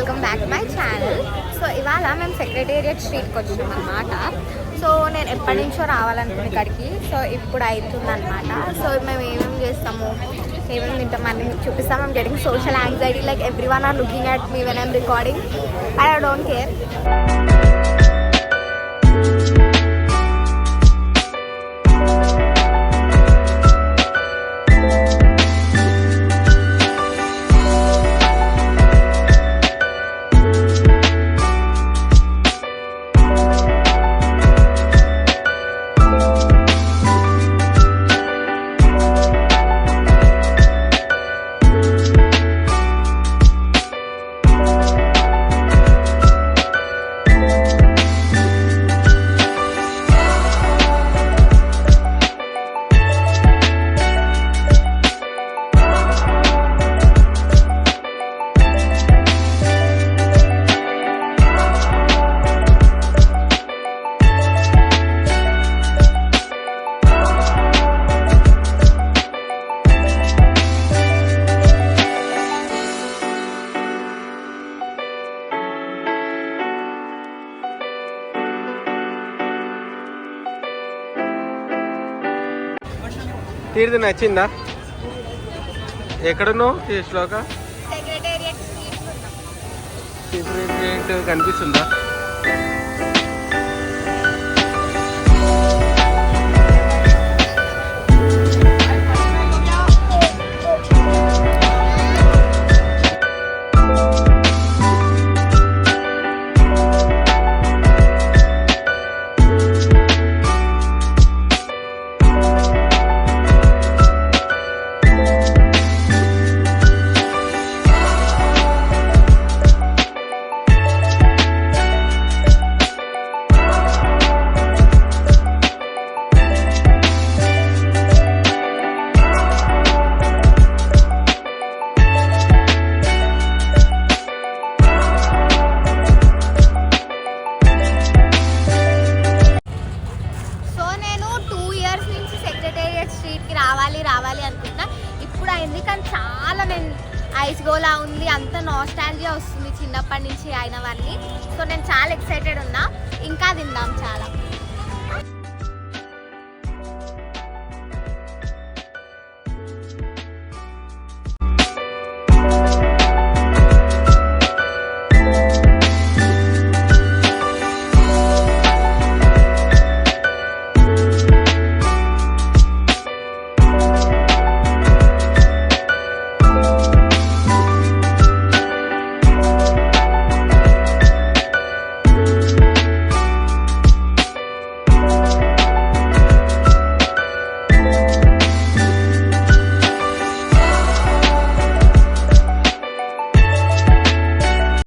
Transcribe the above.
Welcome back to my channel. So ఇవాళ మేము secretariat స్ట్రీట్కి వచ్చినాం అనమాట. సో నేను ఎప్పటి నుంచో రావాలనుకునే ఇక్కడికి. సో ఇప్పుడు అవుతుందన్నమాట. సో మేము ఏమేమి చేస్తాము, ఏమేమి తింటాం అని చూపిస్తాం. I'm getting social anxiety, like everyone are looking at me when I'm recording. I don't care. Teerthi నచ్చిందా? ఎక్కడున్నావు? శ్లోక సెక్రటేరియట్ కనిపిస్తుందా? రావాలి అనుకుంటున్నా. ఇప్పుడు అయింది, కానీ చాలా నేను ఐస్ గోలా ఉంది, అంత నాస్టాల్జియా వస్తుంది చిన్నప్పటి నుంచి అయినవన్నీ. సో నేను చాలా ఎక్సైటెడ్ ఉన్నా. ఇంకా తిందాం చాలా.